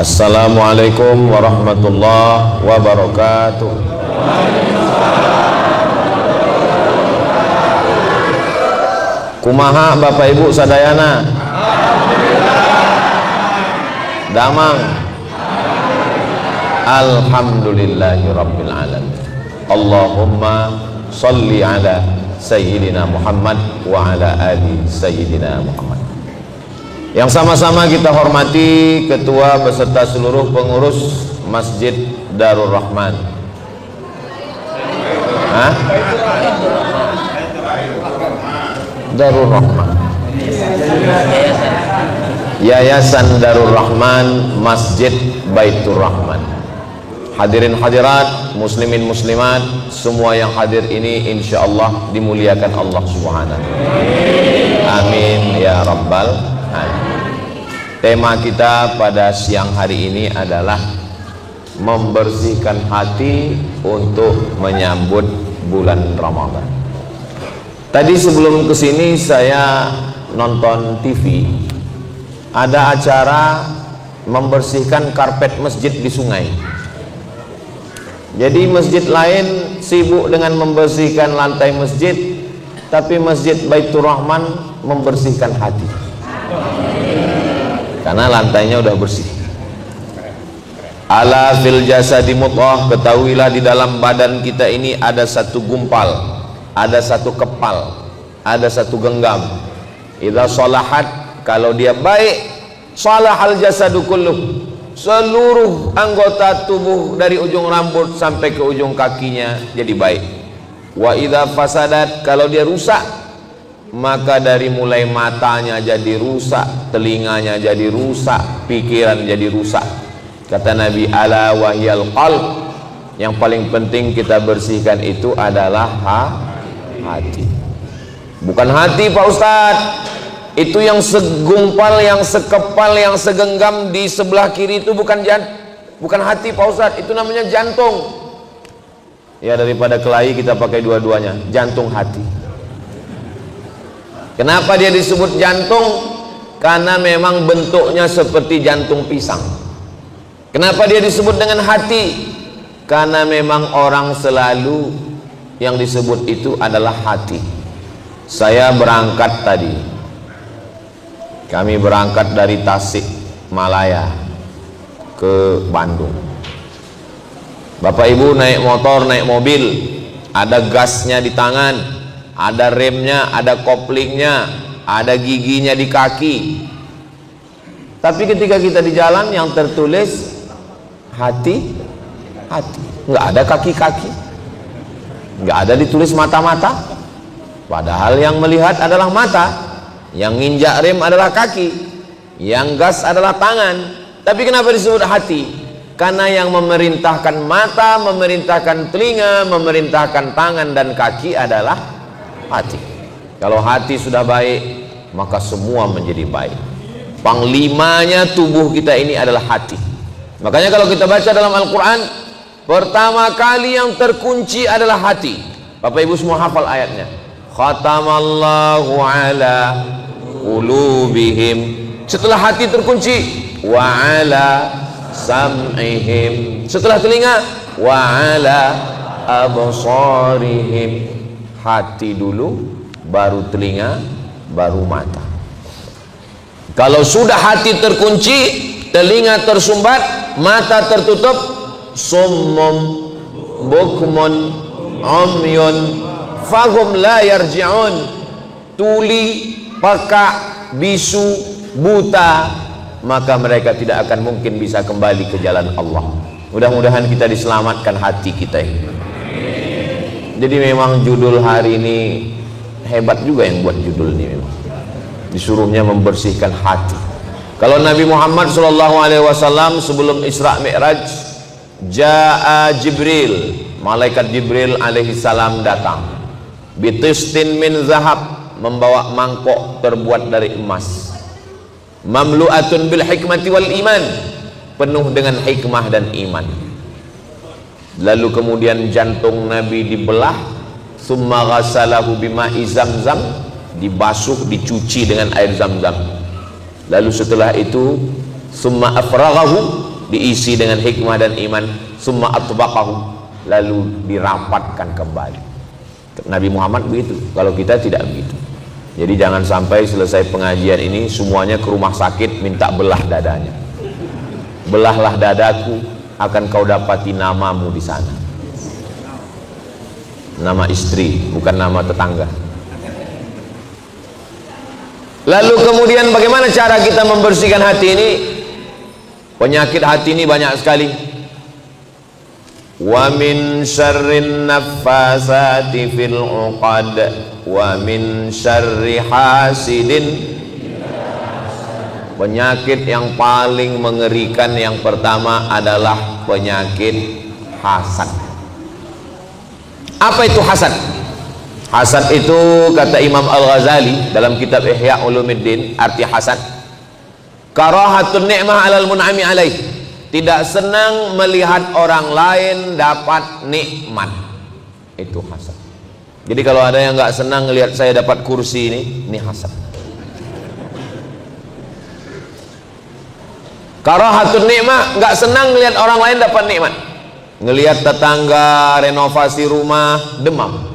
Assalamualaikum warahmatullahi wabarakatuh. Kumaha Bapak Ibu sadayana? Damang. Alhamdulillahi rabbil alamin. Allahumma salli ala Sayyidina Muhammad wa ala ali Sayyidina Muhammad. Yang sama-sama kita hormati Ketua beserta seluruh pengurus Masjid Darur Rahman. Hah? Darur Rahman, Yayasan Darur Rahman, Masjid Baitur Rahman. Hadirin hadirat, muslimin muslimat, semua yang hadir ini insyaallah dimuliakan Allah Subhanahu. Amin ya rabbal alamin. Tema kita pada siang hari ini adalah membersihkan hati untuk menyambut bulan Ramadan. Tadi sebelum kesini saya nonton TV, ada acara membersihkan karpet masjid di sungai. Jadi masjid lain sibuk dengan membersihkan lantai masjid, tapi Masjid Baitur Rahman membersihkan hati karena lantainya udah bersih. Ala fil jasadi mudghah, ketahuilah di dalam badan kita ini ada satu gumpal, ada satu kepal, ada satu genggam. Idza salahat, kalau dia baik, salahal jasadu kulluh, seluruh anggota tubuh dari ujung rambut sampai ke ujung kakinya jadi baik. Wa idza fasadat, kalau dia rusak, maka dari mulai matanya jadi rusak, telinganya jadi rusak, pikiran jadi rusak. Kata Nabi, ala wahyal qalb, yang paling penting kita bersihkan itu adalah hati. Bukan hati Pak Ustadz, itu yang segumpal, yang sekepal, yang segenggam di sebelah kiri itu bukan hati Pak Ustadz, itu namanya jantung. Ya, daripada kelahi kita pakai dua-duanya, jantung hati. Kenapa dia disebut jantung? Karena memang bentuknya seperti jantung pisang. Kenapa dia disebut dengan hati? Karena memang orang selalu yang disebut itu adalah hati. Saya berangkat tadi, kami berangkat dari Tasik Malaya ke Bandung. Bapak Ibu naik motor, naik mobil, ada gasnya di tangan, ada remnya, ada koplingnya, ada giginya di kaki. Tapi ketika kita di jalan yang tertulis hati, nggak ada kaki-kaki, nggak ada ditulis mata-mata. Padahal yang melihat adalah mata, yang nginjak rem adalah kaki, yang gas adalah tangan. Tapi kenapa disebut hati? Karena yang memerintahkan mata, memerintahkan telinga, memerintahkan tangan dan kaki adalah hati. Kalau hati sudah baik, maka semua menjadi baik. Panglimanya tubuh kita ini adalah hati. Makanya kalau kita baca dalam Al-Quran, pertama kali yang terkunci adalah hati. Bapak Ibu semua hafal ayatnya. Khatamallahu ala qulubihim. Setelah hati terkunci, wa ala sam'ihim. Setelah telinga, wa ala absarihim. Hati dulu, baru telinga, baru mata. Kalau sudah hati terkunci, telinga tersumbat, mata tertutup, summum bukmun umyun fahum la yarji'un, tuli, pekak, bisu, buta, maka mereka tidak akan mungkin bisa kembali ke jalan Allah. Mudah-mudahan kita diselamatkan hati kita ini. Jadi memang judul hari ini hebat juga yang buat judul ini, memang disuruhnya membersihkan hati. Kalau Nabi Muhammad SAW sebelum Isra Mi'raj, Ja'a Jibril, malaikat Jibril alaihi salam datang, bitistin min zahab, membawa mangkok terbuat dari emas, mamlu'atun bil hikmati wal iman, penuh dengan hikmah dan iman. Lalu kemudian jantung Nabi dibelah, summa ghasalahu bima'i zamzam, dibasuh, dicuci dengan air zam-zam. Lalu setelah itu summa afraghahu diisi dengan hikmah dan iman, summa atbaqahu, lalu dirapatkan kembali. Nabi Muhammad begitu, kalau kita tidak begitu. Jadi jangan sampai selesai pengajian ini semuanya ke rumah sakit minta belah dadanya. Belahlah dadaku, akan kau dapati namamu di sana. Nama istri, bukan nama tetangga. Lalu kemudian bagaimana cara kita membersihkan hati ini? Penyakit hati ini banyak sekali. Wa min syarrin naffasati fil 'uqad wa min syarri hasidin. Penyakit yang paling mengerikan yang pertama adalah penyakit hasad. Apa itu hasad? Hasad itu kata Imam Al-Ghazali dalam kitab Ihya Ulumuddin, arti hasad karahatun ni'mah 'alal mun'ami alaih, tidak senang melihat orang lain dapat nikmat. Itu hasad. Jadi kalau ada yang nggak senang melihat saya dapat kursi ini hasad. Karahatun ni'mah, nggak senang melihat orang lain dapat nikmat. Ngelihat tetangga renovasi rumah, demam.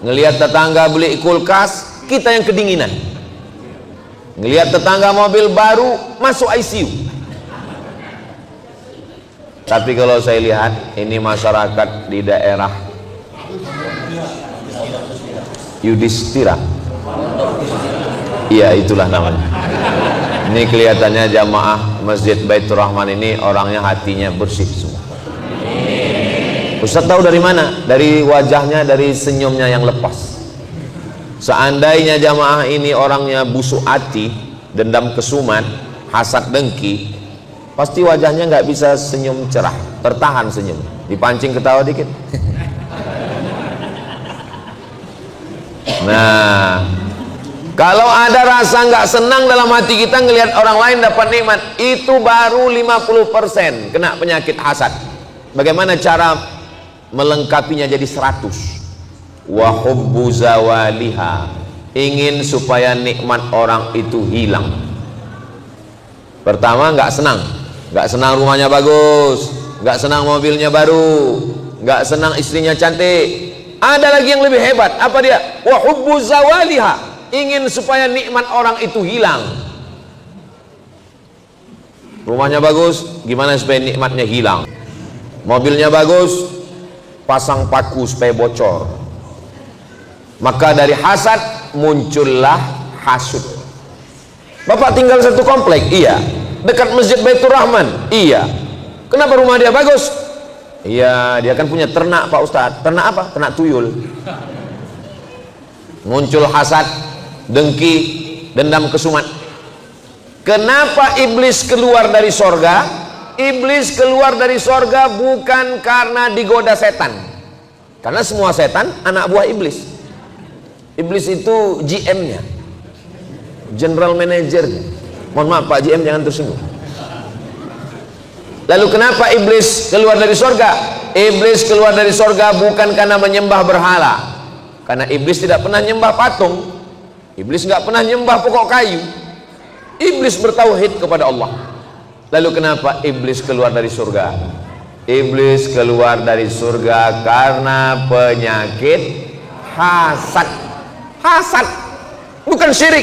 Ngelihat tetangga beli kulkas, kita yang kedinginan. Ngelihat tetangga mobil baru, masuk ICU. Tapi kalau saya lihat ini masyarakat di daerah Yudhistira, iya itulah namanya. Ini kelihatannya jamaah Masjid Baitur Rahman ini orangnya hatinya bersih semua. Ustaz tahu dari mana? Dari wajahnya, dari senyumnya yang lepas. Seandainya jamaah ini orangnya busuk hati, dendam kesumat, hasad dengki, pasti wajahnya nggak bisa senyum cerah, tertahan senyum, dipancing ketawa dikit. Nah, kalau ada rasa nggak senang dalam hati kita ngelihat orang lain dapat nikmat, itu baru 50% kena penyakit hasad. Bagaimana cara melengkapinya jadi 100? Wa hubbu zawaliha, ingin supaya nikmat orang itu hilang. Pertama nggak senang rumahnya bagus, nggak senang mobilnya baru, nggak senang istrinya cantik. Ada lagi yang lebih hebat, apa dia? Wa hubbu zawaliha, ingin supaya nikmat orang itu hilang. Rumahnya bagus, gimana supaya nikmatnya hilang? Mobilnya bagus, pasang paku supaya bocor. Maka dari hasad muncullah hasud. Bapak tinggal satu komplek, iya. Dekat Masjid Baitur Rahman, iya. Kenapa rumah dia bagus? Iya, dia kan punya ternak Pak Ustadz. Ternak apa? Ternak tuyul. Muncul hasad, dengki, dendam kesumat. Kenapa iblis keluar dari sorga? Iblis keluar dari sorga bukan karena digoda setan, karena semua setan anak buah iblis. Iblis itu GM-nya, General Manager-nya. Mohon maaf Pak GM, jangan tersinggung. Lalu kenapa iblis keluar dari sorga? Iblis keluar dari sorga bukan karena menyembah berhala, karena iblis tidak pernah nyembah patung. Iblis nggak pernah nyembah pokok kayu. Iblis bertauhid kepada Allah. Lalu kenapa iblis keluar dari surga? Iblis keluar dari surga karena penyakit hasad. Hasad, bukan syirik,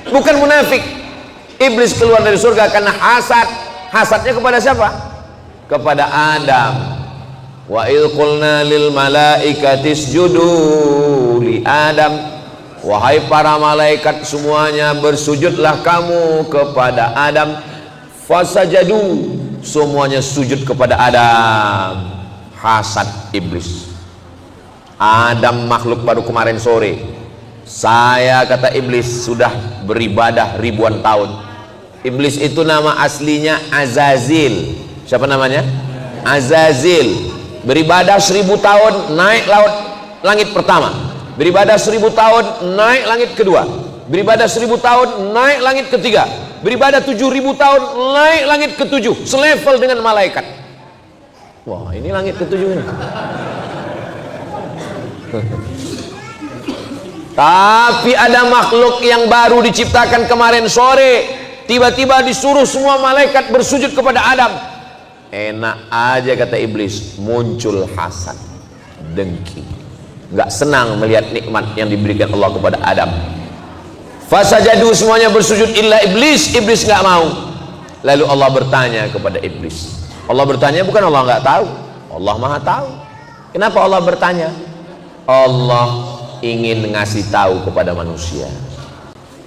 bukan munafik. Iblis keluar dari surga karena hasad. Hasadnya kepada siapa? Kepada Adam. Wa idh qulna lil malaikati isjudu li Adam. Wahai para malaikat semuanya, bersujudlah kamu kepada Adam. Fasajadu, semuanya sujud kepada Adam. Hasad iblis. Adam makhluk baru kemarin sore. Saya, kata iblis, sudah beribadah ribuan tahun. Iblis itu nama aslinya Azazil. Siapa namanya? Azazil. Beribadah 1000 tahun, naik langit pertama. Beribadah 1000 tahun, naik langit kedua. Beribadah 1000 tahun, naik langit ketiga. Beribadah 7000 tahun, naik langit ketujuh, selevel dengan malaikat. Wah, ini langit ketujuh ini. Tapi ada makhluk yang baru diciptakan kemarin sore. tiba-tiba disuruh semua malaikat bersujud kepada Adam. Enak aja kata iblis, muncul hasad, dengki, nggak senang melihat nikmat yang diberikan Allah kepada Adam. Fasajadu, semuanya bersujud illa iblis. Iblis nggak mau. Lalu Allah bertanya kepada iblis. Allah bertanya bukan Allah nggak tahu, Allah maha tahu. Kenapa Allah bertanya? Allah ingin ngasih tahu kepada manusia.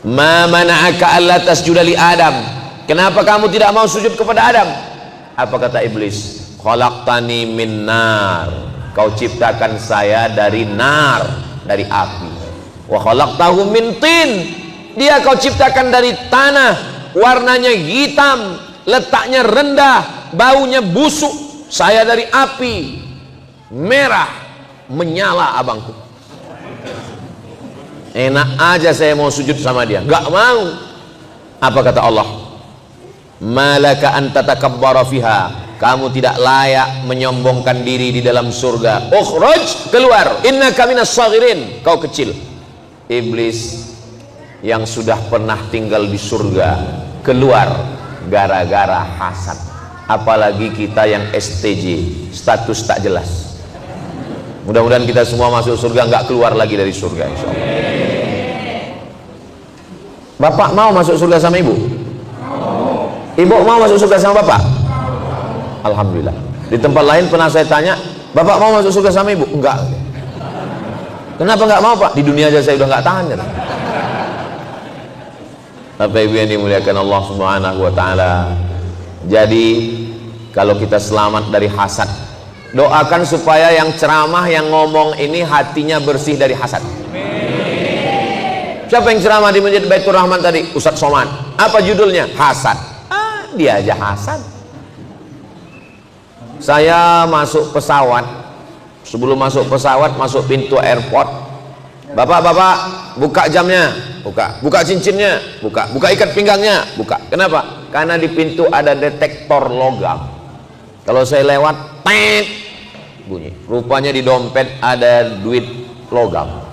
Ma mana'aka alla tasjuda li Adam, kenapa kamu tidak mau sujud kepada Adam? Apa kata iblis? Khalaqtani min nar, kau ciptakan saya dari nar, dari api. Wa khalaqtahu min tin, dia kau ciptakan dari tanah, warnanya hitam, letaknya rendah, baunya busuk. Saya dari api, merah, menyala abangku. Enak aja saya mau sujud sama dia, nggak mau. Apa kata Allah? Malaka anta takabbara fiha, kamu tidak layak menyombongkan diri di dalam surga. Ukhraj, keluar. Innaka minas saghirin, kau kecil. Iblis yang sudah pernah tinggal di surga keluar gara-gara hasad. Apalagi kita yang STJ, status tak jelas. Mudah-mudahan kita semua masuk surga, nggak keluar lagi dari surga, insya Allah. Bapak mau masuk surga sama ibu? Ibu mau masuk surga sama bapak? Alhamdulillah. Di tempat lain pernah saya tanya, bapak mau masuk surga sama ibu? Enggak. Kenapa enggak mau, Pak? Di dunia aja saya udah enggak tahan. Bapak ibu yang dimuliakan Allah Subhanahu wa taala. Jadi kalau kita selamat dari hasad, doakan supaya yang ceramah, yang ngomong ini hatinya bersih dari hasad. Siapa yang ceramah di Masjid Baitur Rahman tadi? Ustadz Somad. Apa judulnya? Hasad. Dia aja hasad. Saya masuk pesawat, sebelum masuk pesawat, masuk pintu airport. Bapak-bapak, buka jamnya, buka cincinnya, buka ikat pinggangnya, buka. Kenapa? Karena di pintu ada detektor logam. Kalau saya lewat, tet, bunyi. Rupanya di dompet ada duit logam.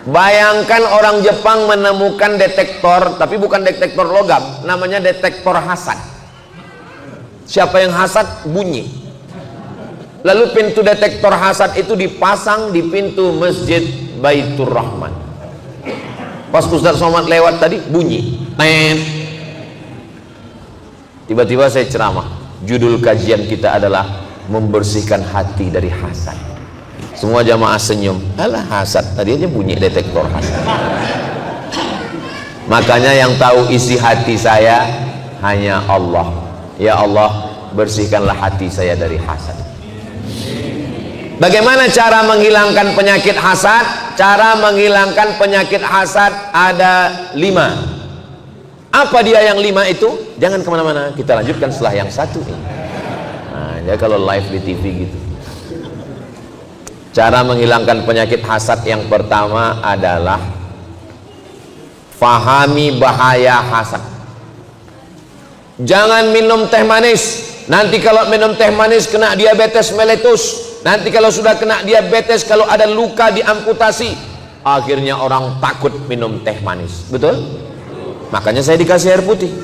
Bayangkan orang Jepang menemukan detektor, tapi bukan detektor logam, namanya detektor hasad. Siapa yang hasad, bunyi. Lalu pintu detektor hasad itu dipasang di pintu Masjid Baitur Rahman. Pas Ustadz Somad lewat tadi, bunyi. Tiba-tiba saya ceramah. Judul kajian kita adalah membersihkan hati dari hasad. Semua jamaah senyum. Alah, hasad, tadi aja bunyi detektor hasad. Makanya yang tahu isi hati saya hanya Allah. Ya Allah, bersihkanlah hati saya dari hasad. Bagaimana cara menghilangkan penyakit hasad? Cara menghilangkan penyakit hasad ada 5. Apa dia yang 5 itu? Jangan kemana-mana, kita lanjutkan setelah yang satu ini. Nah, ya kalau live di TV gitu. Cara menghilangkan penyakit hasad yang pertama adalah fahami bahaya hasad. Jangan minum teh manis. Nanti kalau minum teh manis kena diabetes meletus. Nanti kalau sudah kena diabetes, kalau ada luka diamputasi. Akhirnya orang takut minum teh manis. Betul? Makanya saya dikasih air putih.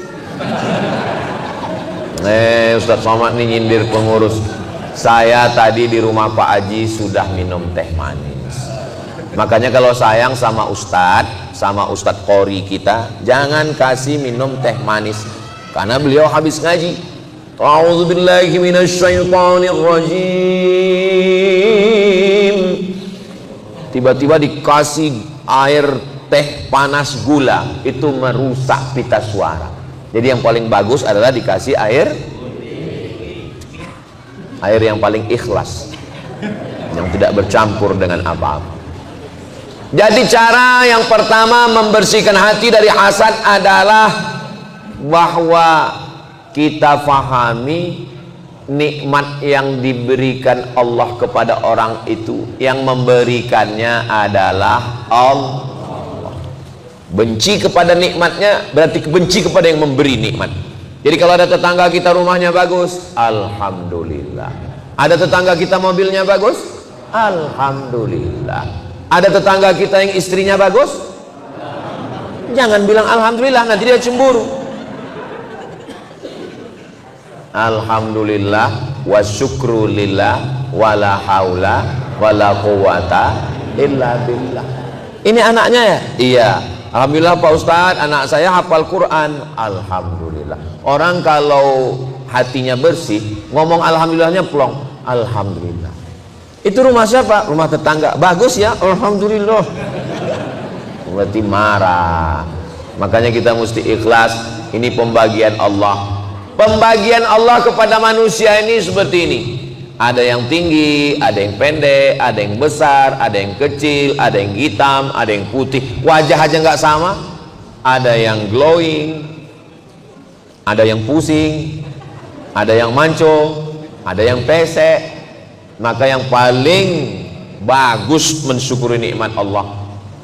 Ustadz Somad nih nyindir pengurus. Saya tadi di rumah Pak Haji sudah minum teh manis. Makanya kalau sayang sama Ustadz Qori kita, jangan kasih minum teh manis, karena beliau habis ngaji. A'udzubillahi minasyaitonirrajim. Tiba-tiba dikasih air teh panas gula, itu merusak pita suara. Jadi yang paling bagus adalah dikasih air yang paling ikhlas, yang tidak bercampur dengan apa-apa. Jadi cara yang pertama membersihkan hati dari hasad adalah bahwa kita fahami nikmat yang diberikan Allah kepada orang itu. Yang memberikannya adalah Allah. Benci kepada nikmatnya berarti benci kepada yang memberi nikmat. Jadi kalau ada tetangga kita rumahnya bagus, alhamdulillah. Ada tetangga kita mobilnya bagus, alhamdulillah. Ada tetangga kita yang istrinya bagus, jangan bilang alhamdulillah, nanti dia cemburu. Alhamdulillah wa syukrulillah wala haula wala quwata illa billah. Ini anaknya ya? Iya. Alhamdulillah Pak Ustadz, anak saya hafal Quran. Alhamdulillah. Orang kalau hatinya bersih, ngomong alhamdulillahnya plong. Alhamdulillah. Itu rumah siapa? Rumah tetangga. Bagus ya, alhamdulillah. Berarti marah. Makanya kita mesti ikhlas. Ini pembagian Allah. Pembagian Allah kepada manusia ini seperti ini. Ada yang tinggi, ada yang pendek, ada yang besar, ada yang kecil, ada yang hitam, ada yang putih. Wajah aja nggak sama. Ada yang glowing, ada yang pusing, ada yang mancung, ada yang pesek. Maka yang paling bagus mensyukuri nikmat Allah.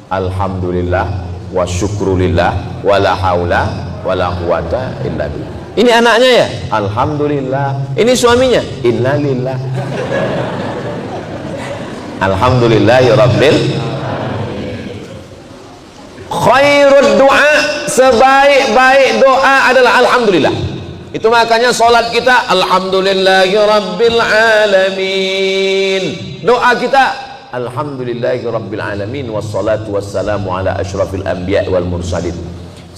Alhamdulillah wa syukrulillah wala haula wala quwata illa billah. Ini anaknya ya? Alhamdulillah. Ini suaminya? Innalillah. Alhamdulillahi rabbil. Khairud doa, sebaik-baik doa adalah alhamdulillah. Itu makanya sholat kita alhamdulillahi rabbil alamin. Doa kita alhamdulillahi rabbil alamin, wassalatu wassalamu ala asyrafil anbiya wal mursalin.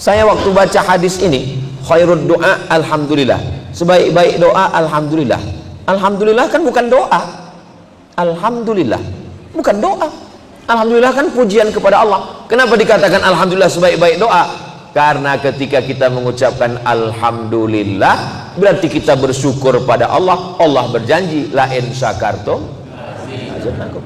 Saya waktu baca hadis ini, khairud doa alhamdulillah, sebaik-baik doa alhamdulillah. Alhamdulillah kan bukan doa. Alhamdulillah bukan doa. Alhamdulillah kan pujian kepada Allah. Kenapa dikatakan alhamdulillah sebaik-baik doa? Karena ketika kita mengucapkan alhamdulillah, berarti kita bersyukur pada Allah. Allah berjanji, la in syakartum azidannakum.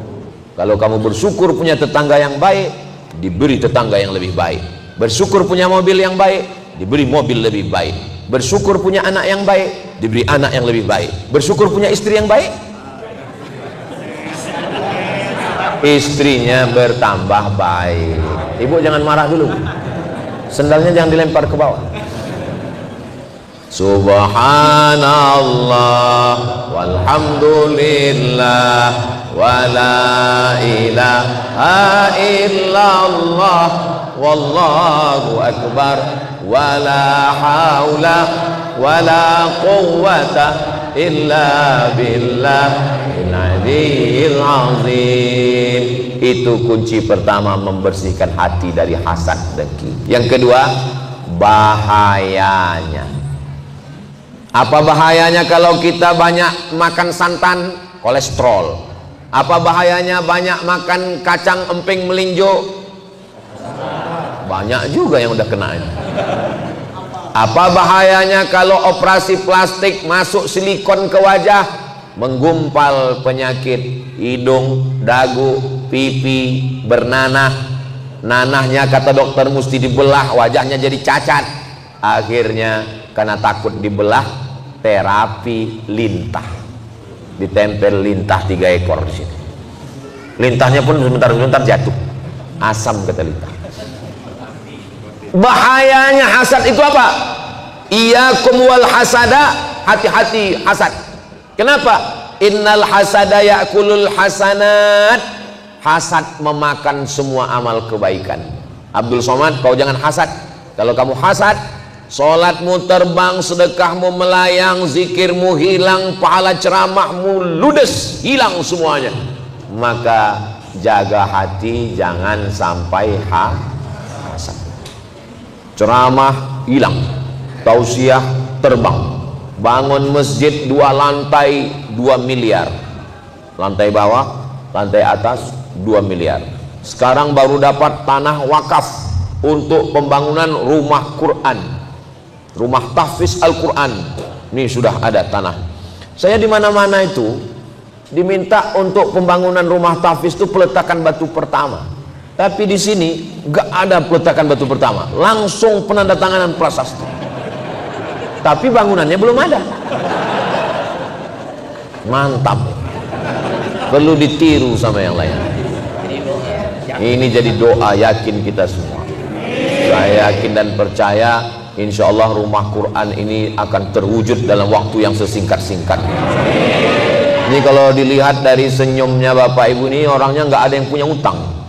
Kalau kamu bersyukur punya tetangga yang baik, diberi tetangga yang lebih baik. Bersyukur punya mobil yang baik, diberi mobil lebih baik. Bersyukur punya anak yang baik, diberi anak yang lebih baik. Bersyukur punya istri yang baik, istrinya bertambah baik. Ibu jangan marah dulu, sendalnya jangan dilempar ke bawah. Subhanallah walhamdulillah wala ilaha illallah wallahu akbar wala haula wala quwwata illa billahil aliyyil azim. Itu kunci pertama, membersihkan hati dari hasad dengki. Yang kedua, bahayanya. Apa bahayanya kalau kita banyak makan santan? Kolesterol. Apa bahayanya banyak makan kacang emping melinjo? Banyak juga yang udah kena ini. Apa bahayanya kalau operasi plastik masuk silikon ke wajah, menggumpal penyakit hidung, dagu, pipi, bernanah. Nanahnya kata dokter mesti dibelah, wajahnya jadi cacat. Akhirnya karena takut dibelah, terapi lintah. Ditempel lintah 3 ekor di sini. Lintahnya pun sebentar-sebentar jatuh. Asam kata lintah. Bahayanya hasad itu apa? Iyyakum wal hasada, hati-hati hasad. Kenapa? Innal hasada ya'kulul hasanat. Hasad memakan semua amal kebaikan. Abdul Somad, kau jangan hasad. Kalau kamu hasad, sholatmu terbang, sedekahmu melayang, zikirmu hilang, pahala ceramahmu ludes, hilang semuanya. Maka jaga hati, jangan sampai hasad. Ceramah hilang, tausiah terbang, bangun masjid 2 lantai 2 miliar, lantai bawah, lantai atas 2 miliar. Sekarang baru dapat tanah wakaf untuk pembangunan rumah Quran, rumah tahfiz Al-Quran. Ini sudah ada tanah. Saya di mana-mana itu diminta untuk pembangunan rumah tahfiz itu peletakan batu pertama. Tapi di sini gak ada peletakan batu pertama, langsung penandatanganan prasasti. Tapi bangunannya belum ada. Mantap. Perlu ditiru sama yang lain. Ini jadi doa yakin kita semua. Saya yakin dan percaya, insya Allah rumah Quran ini akan terwujud dalam waktu yang sesingkat-singkatnya. Ini kalau dilihat dari senyumnya Bapak Ibu ini, orangnya nggak ada yang punya utang.